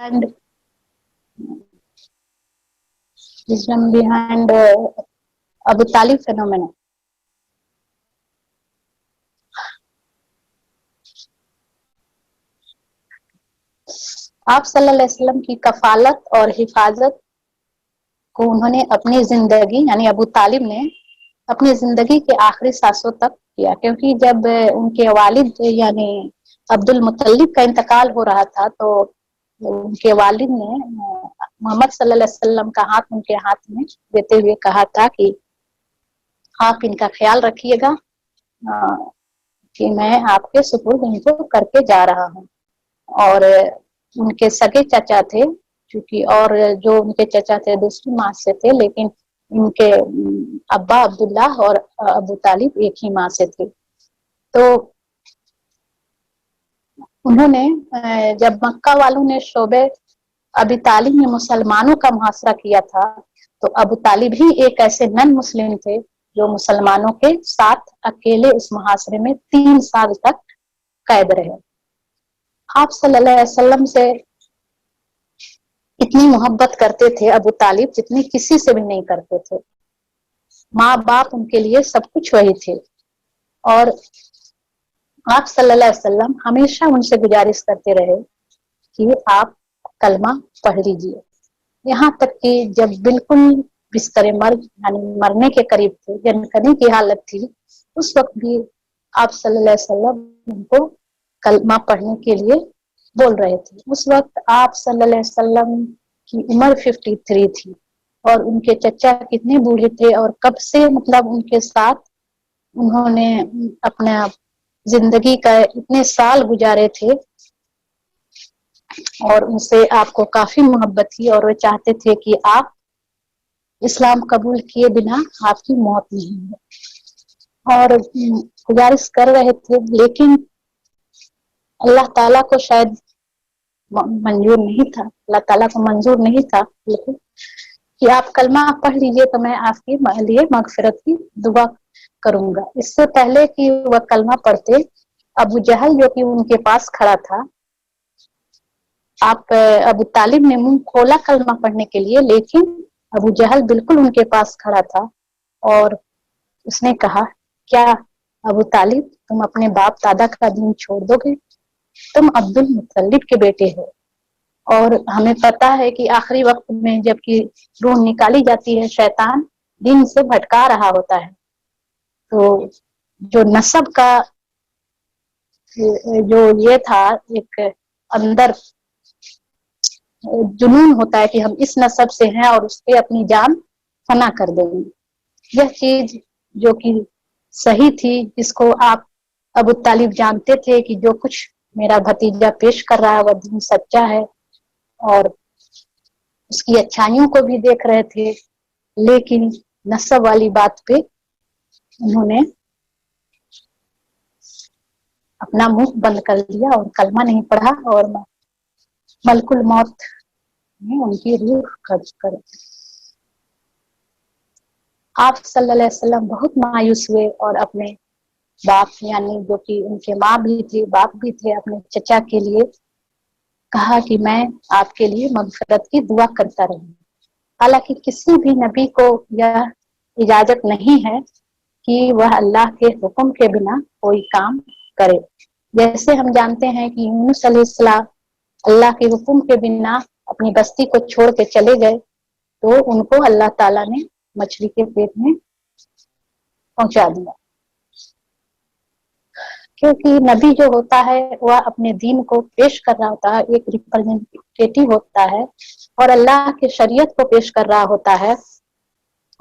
and wisdom behind Abu Talib phenomenon. आप सल्लल्लाहु अलैहि वसल्लम की कफालत और हिफाजत को उन्होंने अपनी जिंदगी यानी अबू तालिब ने अपनी जिंदगी के आखिरी सांसों तक किया, क्योंकि जब उनके वालिद यानी अब्दुल मुत्तलिब का इंतकाल हो रहा था तो उनके वालिद ने मोहम्मद सल्लल्लाहु अलैहि वसल्लम का हाथ उनके हाथ में देते हुए कहा था कि आप इनका ख्याल रखिएगा कि मैं आपके सुपुर्द इनको करके जा रहा हूँ। और उनके सगे चाचा थे क्योंकि, और जो उनके चाचा थे दूसरी माँ से थे, लेकिन उनके अब्बा अब्दुल्ला और अबू तालिब एक ही माँ से थे। तो उन्होंने जब मक्का वालों ने शोबे अबी तालिब में मुसलमानों का मुहासरा किया था तो अबू तालिब ही एक ऐसे नन मुस्लिम थे जो मुसलमानों के साथ अकेले उस मुहासरे में 3 साल तक कैद रहे। आप सल्लल्लाहु अलैहि वसल्लम से इतनी मोहब्बत करते थे अबू तालिब जितनी किसी से भी नहीं करते थे। माँ बाप उनके लिए सब कुछ वही थे। और आप सल्लल्लाहु अलैहि वसल्लम हमेशा उनसे गुजारिश करते रहे कि आप कलमा पढ़ लीजिए। यहाँ तक कि जब बिल्कुल बिस्तरे मर्ग यानी मरने के करीब थे, जनकनी की हालत थी, उस वक्त भी आप सल्लल्लाहु अलैहि वसल्लम उनको कलमा पढ़ने के लिए बोल रहे थे। उस वक्त आप सल्लल्लाहु अलैहि वसल्लम की उम्र 53 थी और उनके चचा कितने बूढ़े थे और कब से मतलब उनके साथ उन्होंने अपना जिंदगी का इतने साल गुजारे थे और उनसे आपको काफी मोहब्बत थी और वो चाहते थे कि आप इस्लाम कबूल किए बिना आपकी मौत नहीं हो, और गुजारिश कर रहे थे, लेकिन अल्लाह ताला को शायद मंजूर नहीं था, अल्लाह ताला को मंजूर नहीं था लेकिन कि आप कलमा पढ़ लीजिए तो मैं आपके लिए मगफिरत की दुआ करूंगा। इससे पहले कि वह कलमा पढ़ते, अबू जहल जो कि उनके पास खड़ा था, आप अबू तालिब ने मुंह खोला कलमा पढ़ने के लिए, लेकिन अबू जहल बिल्कुल उनके पास खड़ा था और उसने कहा, क्या अबू तालिब तुम अपने बाप दादा का दीन छोड़ दोगे? तुम अब्दुल मुत्तलिब के बेटे हो और हमें पता है कि आखिरी वक्त में जबकि रूह निकाली जाती है शैतान दीन से भटका रहा होता है। तो जो नस्ब का जो ये था एक अंदर जुनून होता है कि हम इस नस्ब से हैं और उस पे अपनी जान फना कर देंगे, यह चीज जो कि सही थी, जिसको आप अबू तालिब जानते थे कि जो कुछ मेरा भतीजा पेश कर रहा है वह दीन सच्चा है और उसकी अच्छाइयों को भी देख रहे थे, लेकिन नस्ब वाली बात पे उन्होंने अपना मुंह बंद कर दिया और कलमा नहीं पढ़ा और मलकुल मौत में उनकी रूह कब्ज कर। आप सल्लल्लाहु अलैहि वसल्लम बहुत मायूस हुए और अपने बाप यानी जो कि उनके माँ भी थी बाप भी थे, अपने चचा के लिए कहा कि मैं आपके लिए मगफिरत की दुआ करता रहूं। हालांकि किसी भी नबी को यह इजाजत नहीं है कि वह अल्लाह के हुक्म के बिना कोई काम करे। जैसे हम जानते हैं कि यूनुस अलैहिस्सलाम अल्लाह के हुक्म के बिना अपनी बस्ती को छोड़ के चले गए तो उनको अल्लाह ताला ने मछली के पेट में पहुंचा दिया, क्योंकि नबी जो होता है वह अपने दीन को पेश कर रहा होता है, एक रिप्रेजेंटेटिव होता है और अल्लाह के शरीयत को पेश कर रहा होता है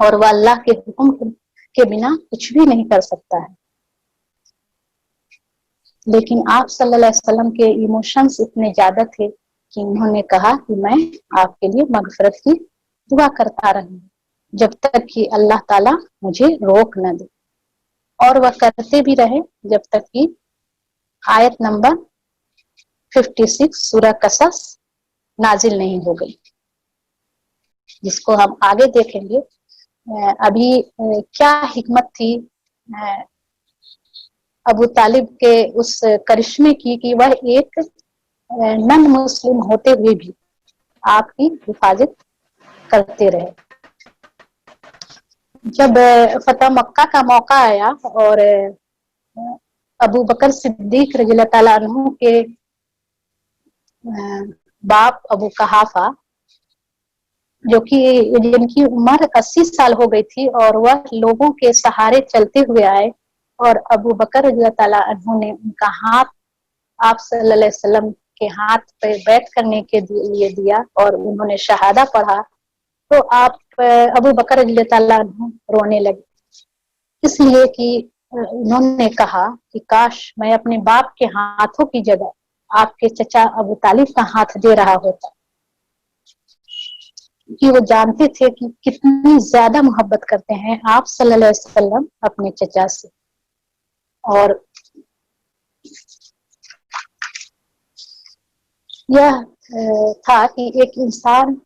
और वह अल्लाह के हुक्म के बिना कुछ भी नहीं कर सकता है। लेकिन आप सल्लल्लाहु अलैहि वसल्लम के इमोशंस इतने ज्यादा थे कि उन्होंने कहा कि मैं आपके लिए मगफिरत की दुआ करता रहूंगा जब तक कि अल्लाह ताला मुझे रोक न दे, और वह करते भी रहे जब तक कि आयत नंबर 56 सूरह कसस नाजिल नहीं हो गई, जिसको हम आगे देखेंगे। अभी क्या हिकमत थी अबू तालिब के उस करिश्मे की कि वह एक नन मुस्लिम होते हुए भी आपकी हिफाजत करते रहे। जब फतह मक्का का मौका आया और अबू बकर सिद्दीक रज़ियल्लाहु ताला अन्हु के बाप अबू कहाफा, जो कि जिनकी उम्र 80 साल हो गई थी और वह लोगों के सहारे चलते हुए आए, और अबू बकर रज़ियल्लाहु ताला अन्हु ने उनका हाथ आप सल्लल्लाहु अलैहि वसल्लम के हाथ पे बैत करने के लिए दिया और उन्होंने शहादा पढ़ा, तो आप अबू बकर रज़ियल्लाहु ताला अन्हु रोने लगे, इसलिए कि उन्होंने कहा कि काश मैं अपने बाप के हाथों की जगह आपके चचा अबू तालिब का हाथ दे रहा होता, कि वो जानते थे कि कितनी ज्यादा मोहब्बत करते हैं आप सल्लल्लाहु अलैहि वसल्लम अपने चचा से। और यह था कि एक इंसान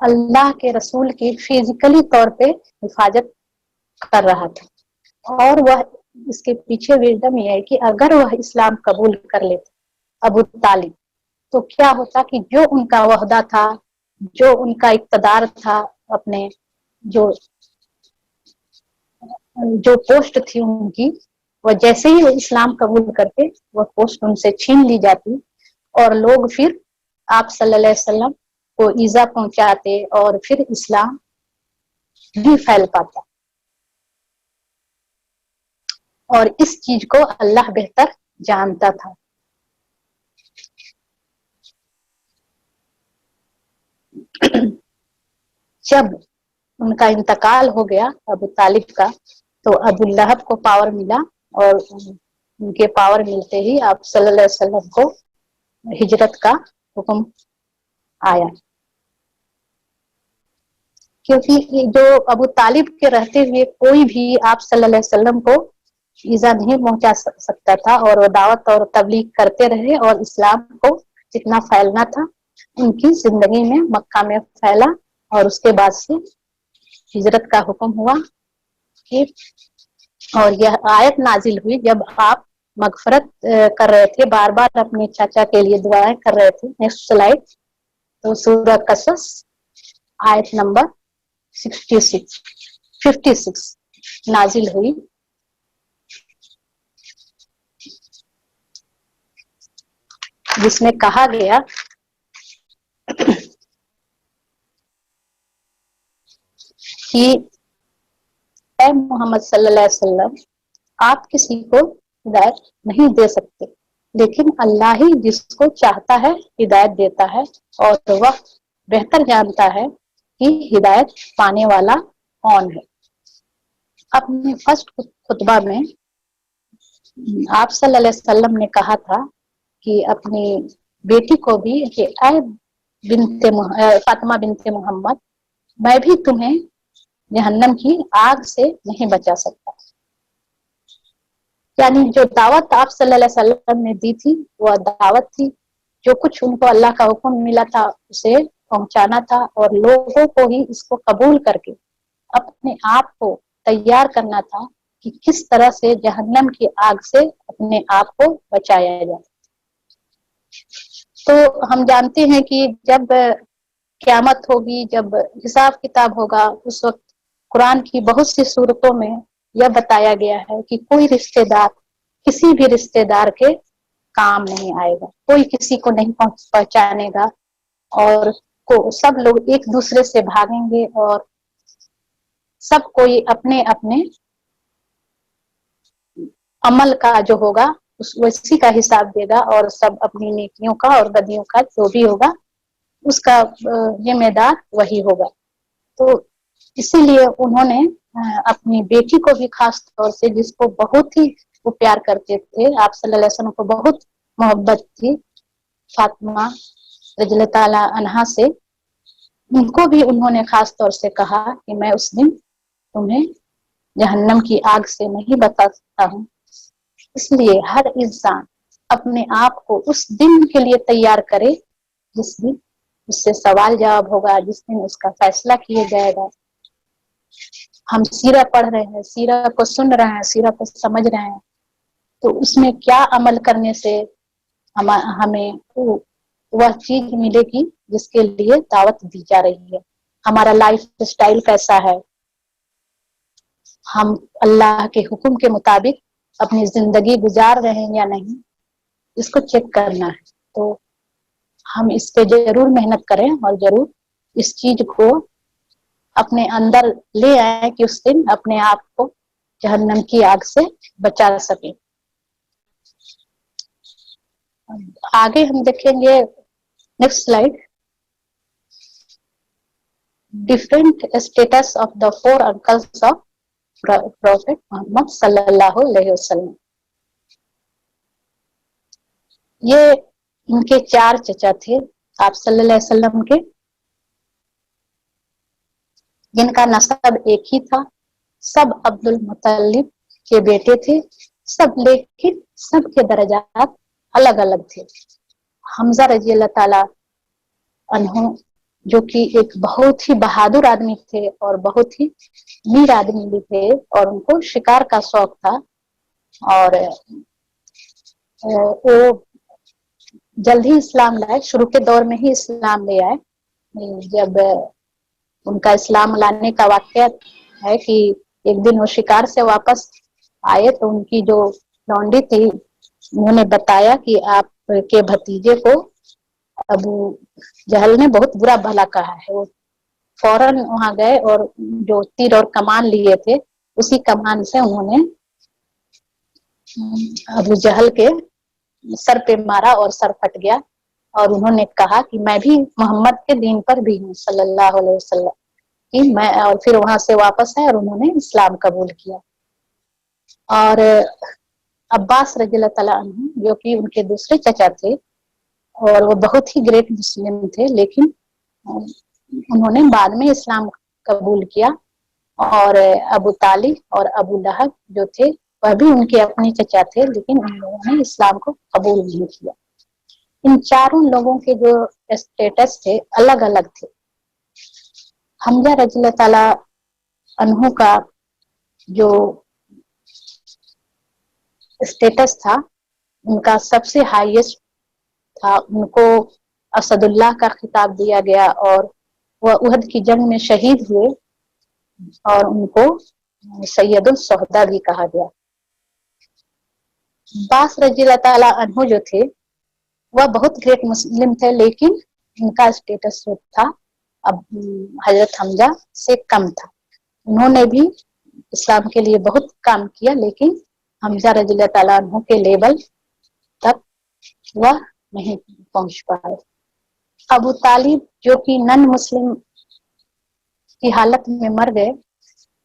अल्लाह के रसूल की फिजिकली तौर पे हिफाजत कर रहा था, और वह इसके पीछे विजडम ये है कि अगर वह इस्लाम कबूल कर लेते अबू तालिब, तो क्या होता कि जो उनका वहदा था, जो उनका इक़्तिदार था, अपने जो पोस्ट थी उनकी, वह जैसे ही इस्लाम कबूल करते वह पोस्ट उनसे छीन ली जाती और लोग फिर आप सल्लल्लाहु अलैहि वसल्लम को ईजा पहुंचाते और फिर इस्लाम भी फैल पाता। और इस चीज को अल्लाह बेहतर जानता था। जब उनका इंतकाल हो गया अबू तालिब का, तो अबू लहब को पावर मिला, और उनके पावर मिलते ही आप सल्लल्लाहु अलैहि वसल्लम को हिजरत का हुक्म आया, क्योंकि जो अबू तालिब के रहते हुए कोई भी आप सल्लल्लाहु अलैहि वसल्लम को ईजा नहीं पहुंचा सकता था, और वो दावत और तबलीग करते रहे और इस्लाम को जितना फैलना था उनकी जिंदगी में मक्का में फैला। और उसके बाद से हिजरत का हुक्म हुआ कि, और यह आयत नाजिल हुई जब आप मगफरत कर रहे थे, बार बार अपने चाचा के लिए दुआएं कर रहे थे। Next slide. तो सूरह कसस आयत नंबर 56 नाजिल हुई, जिसमें कहा गया कि ऐ मोहम्मद सल्लल्लाहु अलैहि वसल्लम, आप किसी को हिदायत नहीं दे सकते, लेकिन अल्लाह ही जिसको चाहता है हिदायत देता है, और वह बेहतर जानता है कि हिदायत पाने वाला कौन है। अपने फर्स्ट खुतबा में आप सल्लल्लाहु अलैहि वसल्लम ने कहा था कि अपनी बेटी को भी कि ऐ फातिमा बिनते मोहम्मद, मैं भी तुम्हें जहन्नम की आग से नहीं बचा सकता। यानी जो दावत आप सल्लल्लाहु अलैहि वसल्लम ने दी थी वह दावत थी, जो कुछ उनको अल्लाह का हुक्म मिला था उसे पहुंचाना था, और लोगों को ही इसको कबूल करके अपने आप को तैयार करना था कि किस तरह से जहन्नम की आग से अपने आप को बचाया जाए। तो हम जानते हैं कि जब क़यामत होगी, जब हिसाब किताब होगा, उस वक्त कुरान की बहुत सी सूरतों में यह बताया गया है कि कोई रिश्तेदार किसी भी रिश्तेदार के काम नहीं आएगा, कोई किसी को नहीं पहचानेगा, और सब लोग एक दूसरे से भागेंगे, और सब कोई अपने अपने अमल का जो होगा उसी का हिसाब देगा, और सब अपनी नेकियों का और बदियों का जो भी होगा उसका जिम्मेदार वही होगा। तो इसीलिए उन्होंने अपनी बेटी को भी खास तौर से, जिसको बहुत ही वो प्यार करते थे, आप सल्लल्लाहु अलैहि वसल्लम को बहुत मोहब्बत थी फातिमा रज़ियल्लाहु ताला अन्हा से, उनको भी उन्होंने खास तौर से कहा कि मैं उस दिन तुम्हें जहन्नम की आग से नहीं बचा सकता हूँ। इसलिए हर इंसान अपने आप को उस दिन के लिए तैयार करे जिस दिन उससे सवाल जवाब होगा, जिस दिन उसका फैसला किया जाएगा। हम सीरा पढ़ रहे हैं, सीरा को सुन रहे हैं, सीरा को समझ रहे हैं, तो उसमें क्या अमल करने से हमें वह चीज मिलेगी जिसके लिए दावत दी जा रही है। हमारा लाइफ स्टाइल कैसा है, हम अल्लाह के हुक्म के मुताबिक अपनी जिंदगी गुजार रहे हैं या नहीं, इसको चेक करना है। तो हम इस पे जरूर मेहनत करें और जरूर इस चीज को अपने अंदर ले आए कि उस दिन अपने आप को जहन्नम की आग से बचा सके। आगे हम देखेंगे, next slide, different status of the 4 uncles of prophet Muhammad सल्लल्लाहु अलैहि वसल्लम। ये इनके 4 चचा थे आप सल्लल्लाहु अलैहि वसल्लम के, जिनका नसब एक ही था। सब अब्दुल मुत्तलिब के बेटे थे सब, लेकिन सबके दर्जात अलग अलग थे। हमजा रजी अल्लाह ताला अन्हु, जो कि एक बहुत ही बहादुर आदमी थे और बहुत ही मीर आदमी भी थे, और उनको शिकार का शौक था, और वो जल्द ही इस्लाम लाए, शुरू के दौर में ही इस्लाम ले आए। जब उनका इस्लाम लाने का वाकया है कि एक दिन वो शिकार से वापस आए तो उनकी जो लौंडी थी उन्होंने बताया कि आपके भतीजे को अबू जहल ने बहुत बुरा भला कहा है। वो फौरन वहां गए और जो तीर और कमान लिए थे उसी कमान से उन्होंने अबू जहल के सर पे मारा और सर फट गया। और उन्होंने कहा कि मैं भी मोहम्मद के दीन पर भी हूँ सल्लल्लाहु अलैहि वसल्लम कि मैं, और फिर वहां से वापस आए और उन्होंने इस्लाम कबूल किया। और अब्बास रज़ियल्लाहु ताला अन्हु, जो कि उनके दूसरे चचा थे और वो बहुत ही ग्रेट मुस्लिम थे, लेकिन उन्होंने बाद में इस्लाम कबूल किया। और अबू तालिब और अबू लहब जो थे वह भी उनके अपने चचा थे, लेकिन उन लोगों ने इस्लाम को कबूल नहीं किया। इन चारों लोगों के जो स्टेटस थे अलग अलग थे। हमजा रज़ियल्लाहु ताला अन्हु का जो स्टेटस था उनका सबसे हाईएस्ट था। उनको असदुल्लाह का खिताब दिया गया और वह उहद की जंग में शहीद हुए और उनको सैयदुल सोहदा भी कहा गया। अब्बास रज़ियल्लाहु ताला अन्हु जो थे वह बहुत ग्रेट मुस्लिम थे, लेकिन उनका स्टेटस जो था अब हजरत हमजा से कम था। उन्होंने भी इस्लाम के लिए बहुत काम किया, लेकिन हमजा रज़ियल्लाहु ताला अन्हु के लेवल तक वह नहीं पहुंच पाए। अबू तालिब जो कि नन मुस्लिम की हालत में मर गए,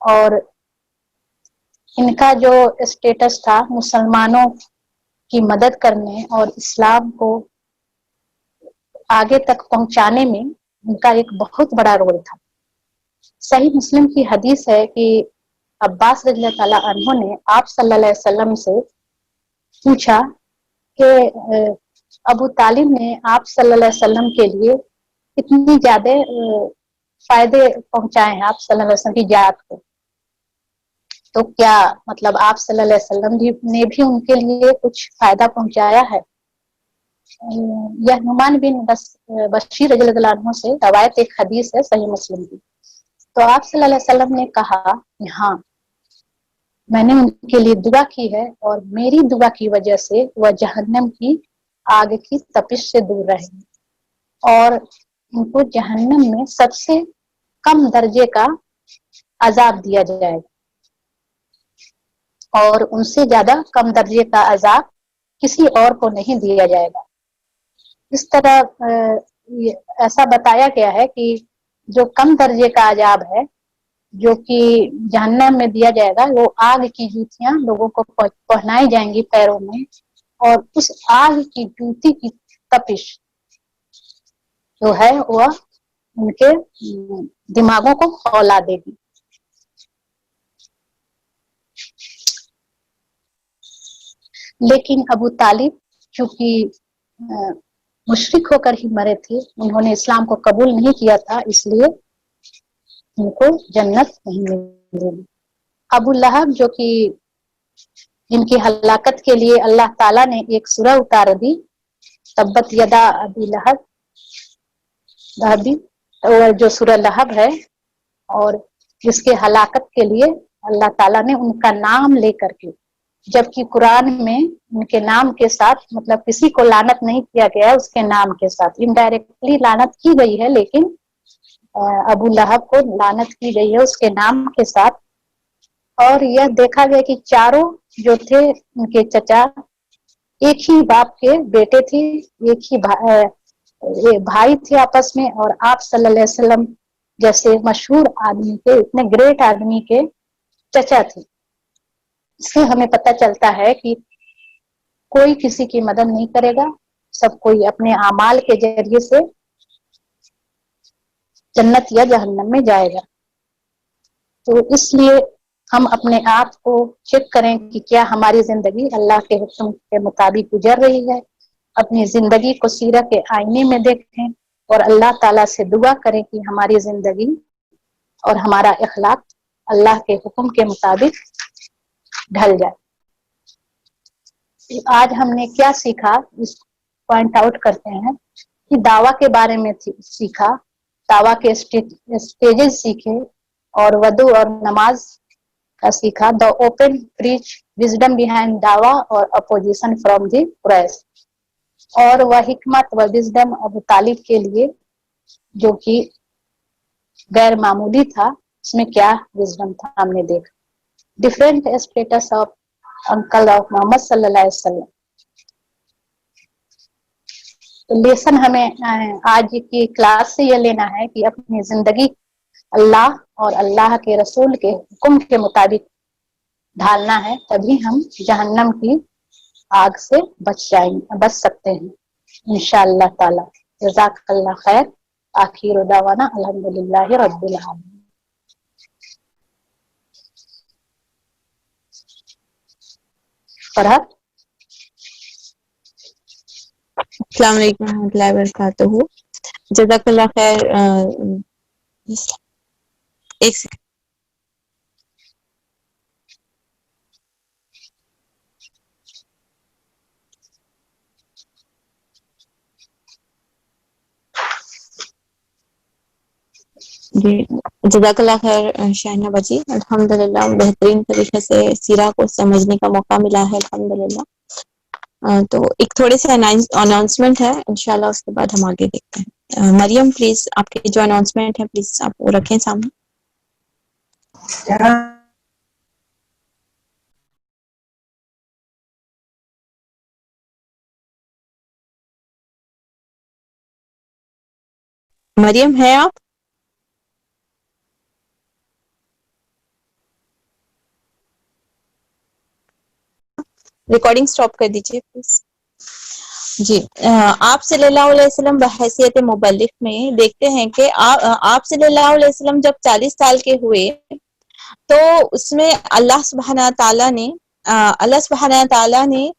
और इनका जो स्टेटस था मुसलमानों की मदद करने और इस्लाम को आगे तक पहुंचाने में उनका एक बहुत बड़ा रोल था। सही मुस्लिम की हदीस है कि अब्बास रज़ियल्लाहु ताला अन्हु ने आप सल्लल्लाहु अलैहि वसल्लम से पूछा कि अबू तालिब ने आप सल्लल्लाहु अलैहि वसल्लम के लिए कितनी ज्यादा फायदे पहुंचाए हैं आप सल्लल्लाहु अलैहि वसल्लम की जात को, तो क्या मतलब आप सल्लल्लाहु अलैहि वसल्लम ने भी उनके लिए कुछ फायदा पहुंचाया है। यह नुमान बिन बशीर रज़ियल्लाहु अन्हु से रवायत एक हदीस है सही मुस्लिम की। तो आप सल्लल्लाहु अलैहि वसल्लम ने कहा, हाँ मैंने उनके लिए दुआ की है और मेरी दुआ की वजह से वह जहन्नम की आग की तपिश से दूर रहेंगे और उनको जहन्नम में सबसे कम दर्जे का अजाब दिया जाएगा और उनसे ज्यादा कम दर्जे का अजाब किसी और को नहीं दिया जाएगा। इस तरह ऐसा बताया गया है कि जो कम दर्जे का अजाब है जो कि जहन्नम में दिया जाएगा, वो आग की जूतियां लोगों को पहनाई जाएंगी पैरों में, और उस आग की जूती की तपिश जो है वह उनके दिमागों को खौला देगी। लेकिन अबू तालिब चूंकि मुशरिक होकर ही मरे थे, उन्होंने इस्लाम को कबूल नहीं किया था, इसलिए उनको जन्नत नहीं मिलेगी। अबू लहब जो कि जिनकी हलाकत के लिए अल्लाह ताला ने एक सूरह उतार दी, तब्बत यदा अबी लहब लहबी, और जो सूरह लहब है, और जिसके हलाकत के लिए अल्लाह ताला ने उनका नाम लेकर के, जबकि कुरान में उनके नाम के साथ मतलब किसी को लानत नहीं किया गया, उसके नाम के साथ इनडायरेक्टली लानत की गई है, लेकिन अबू लहब को लानत की गई है उसके नाम के साथ। और यह देखा गया कि चारों जो थे उनके चचा एक ही बाप के बेटे थे, एक ही भाई थे आपस में, और आप सल्लल्लाहु अलैहि वसल्लम जैसे मशहूर आदमी के, इतने ग्रेट आदमी के चचा थे। इससे हमें पता चलता है कि कोई किसी की मदद नहीं करेगा, सब कोई अपने अमाल के जरिए से जन्नत या जहन्नम में जाएगा। तो इसलिए हम अपने आप को चेक करें कि क्या हमारी जिंदगी अल्लाह के हुक्म के मुताबिक गुजर रही है। अपनी जिंदगी को सीरत के आईने में देखें और अल्लाह ताला से दुआ करें कि हमारी जिंदगी और हमारा इखलाक अल्लाह के हुक्म के मुताबिक ढल जाए। आज हमने क्या सीखा, इस पॉइंट आउट करते हैं कि दावा के बारे में सीखा, दावा के स्टेजेस सीखे, और वदू और नमाज का सीखा, the open preach wisdom behind दावा और अपोजिशन फ्रॉम द प्रेस, और वह हिकमत व विजडम अबू तालिब के लिए जो कि गैर मामूली था, उसमें क्या विजडम था हमने देखा। Different status of uncle of Muhammad सल्लल्लाहु अलैहि वसल्लम। तो लेसन हमें आज की क्लास से यह लेना है कि अपनी जिंदगी अल्लाह और अल्लाह के रसूल के हुक्म के मुताबिक ढालना है, तभी हम जहन्नम की आग से बच सकते हैं इंशाअल्लाह ताला। जज़ाकल्लाह खैर। आखिर दावाना अल्हम्दुलिल्लाहि रब्बिल आलमीन। फरहत। अस्सलाम वालेकुम रहमतुल्लाहि व बरकातहू। जज़ाकल्लाह खैर। एक सेकंड। जी, जज़ाकल्लाह खैर शाहिना बाजी। अल्हम्दुलिल्लाह बेहतरीन तरीके से सीरा को समझने का मौका मिला है, अल्हम्दुलिल्लाह। तो एक थोड़े से अनाउंसमेंट है, इंशाल्लाह उसके बाद हम आगे देखते हैं। मरियम प्लीज, आपके जो अनाउंसमेंट है प्लीज आप वो रखें सामने। मरियम है आप? रिकॉर्डिंग स्टॉप कर दीजिए प्लीज। जी, आप सल्लल्लाहु अलैहि वसल्लम बहैसियत मुबल्लिग में देखते हैं कि आप सल्लल्लाहु अलैहि वसल्लम जब 40 साल के हुए तो उसमें अल्लाह सुब्हाना ताला ने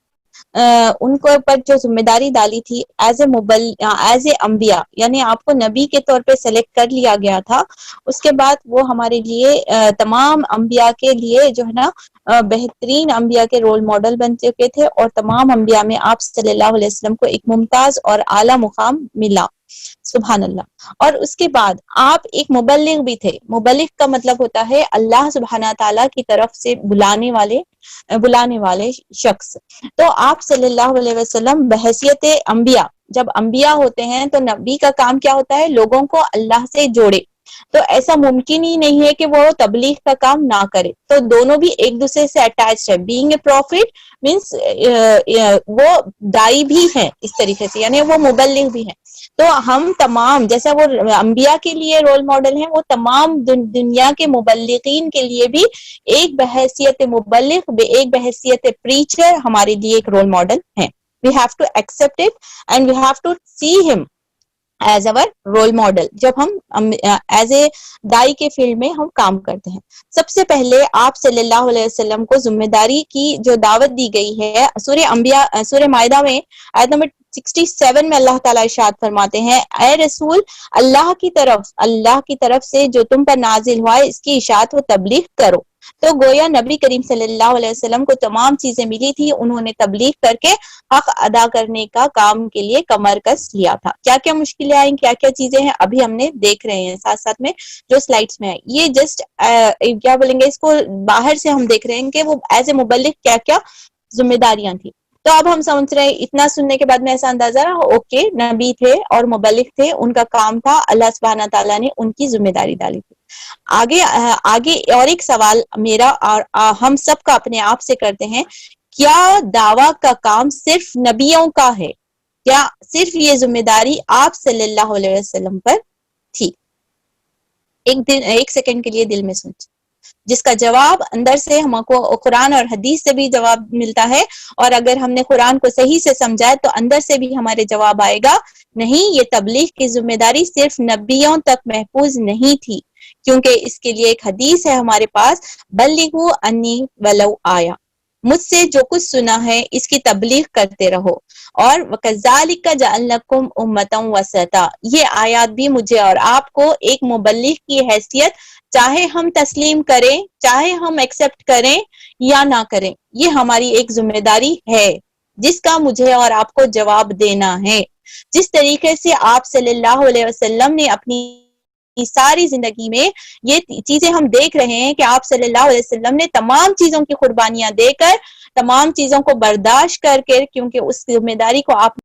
उनको ऊपर जो जिम्मेदारी डाली थी एज ए अंबिया, यानी आपको नबी के तौर पे सेलेक्ट कर लिया गया था। उसके बाद वो हमारे लिए तमाम अंबिया के लिए जो है ना बेहतरीन अंबिया के रोल मॉडल बन चुके थे, और तमाम अंबिया में आप सल्लल्लाहु अलैहि वसल्लम को एक मुमताज और आला मुकाम मिला। सुभान अल्लाह। और उसके बाद आप एक मुबल्लिग भी थे। मुबल्लिग का मतलब होता है अल्लाह सुब्हाना ताला की तरफ से बुलाने वाले शख्स। तो आप सल्लल्लाहु अलैहि वसल्लम बहैसियत अंबिया, जब अंबिया होते हैं तो नबी का काम क्या होता है? लोगों को अल्लाह से जोड़े। तो ऐसा मुमकिन ही नहीं है कि वो तबलीग का काम ना करे। तो दोनों भी एक दूसरे से अटैच्ड है। बीइंग ए प्रॉफिट मीन्स वो दाई भी है इस तरीके से, यानी वो मुबल्लिग भी है। तो हम तमाम, जैसा वो अंबिया के लिए रोल मॉडल हैं, वो तमाम दुनिया के मुबल्लिगीन के लिए भी एक बहैसियत मुबल्लिग, एक बहैसियत प्रीचर हमारे लिए एक रोल मॉडल है। We have to accept it and we have to see him as our role model जब हम एज ए दाई के फील्ड में हम काम करते हैं। सबसे पहले आप सल्लल्लाहु अलैहि वसल्लम को जिम्मेदारी की जो दावत दी गई है सूरह मायदा में आयत नंबर 67 میں اللہ تعالیٰ ارشاد فرماتے ہیں اے رسول اللہ کی طرف سے جو تم پر نازل ہوا ہے اس کی اشاعت و تبلیغ کرو. تو گویا نبی کریم صلی اللہ علیہ وسلم کو تمام چیزیں ملی تھی, انہوں نے تبلیغ کر کے حق ادا کرنے کا کام کے لیے کمر کس لیا تھا. کیا کیا مشکلیں آئیں, کیا کیا چیزیں ہیں, ابھی ہم نے دیکھ رہے ہیں ساتھ ساتھ میں جو سلائڈس میں ہے. یہ جسٹ کیا بولیں گے اس کو, باہر سے ہم دیکھ رہے ہیں کہ وہ ایز اے مبلغ کیا کیا ذمہ داریاں تھیں. تو اب ہم سمجھ رہے ہیں, اتنا سننے کے بعد میں ایسا اندازہ رہا اوکے نبی تھے اور مبلغ تھے, ان کا کام تھا, اللہ سبحانہ تعالیٰ نے ان کی ذمہ داری ڈالی تھی. آگے اور ایک سوال میرا اور ہم سب کا اپنے آپ سے کرتے ہیں, کیا دعویٰ کا کام صرف نبیوں کا ہے؟ کیا صرف یہ ذمہ داری آپ صلی اللہ علیہ وسلم پر تھی؟ ایک سیکنڈ کے لیے دل میں سوچ, جس کا جواب اندر سے ہم کو قرآن اور حدیث سے بھی جواب ملتا ہے, اور اگر ہم نے قرآن کو صحیح سے سمجھا تو اندر سے بھی ہمارے جواب آئے گا نہیں, یہ تبلیغ کی ذمہ داری صرف نبیوں تک محفوظ نہیں تھی, کیونکہ اس کے لیے ایک حدیث ہے ہمارے پاس, بلغوا انی ولو آیا, مجھ سے جو کچھ سنا ہے اس کی تبلیغ کرتے رہو. اور وَكَذَلِكَ جَعَلْنَاكُمْ أُمَّةً وَسَطًا, یہ آیات بھی مجھے اور آپ کو ایک مبلغ کی حیثیت, چاہے ہم تسلیم کریں, چاہے ہم ایکسپٹ کریں یا نہ کریں, یہ ہماری ایک ذمہ داری ہے جس کا مجھے اور آپ کو جواب دینا ہے. جس طریقے سے آپ صلی اللہ علیہ وسلم نے اپنی ساری زندگی میں یہ چیزیں ہم دیکھ رہے ہیں کہ آپ صلی اللہ علیہ وسلم نے تمام چیزوں کی قربانیاں دے کر, تمام چیزوں کو برداشت کر کے, کیونکہ اس ذمہ داری کو آپ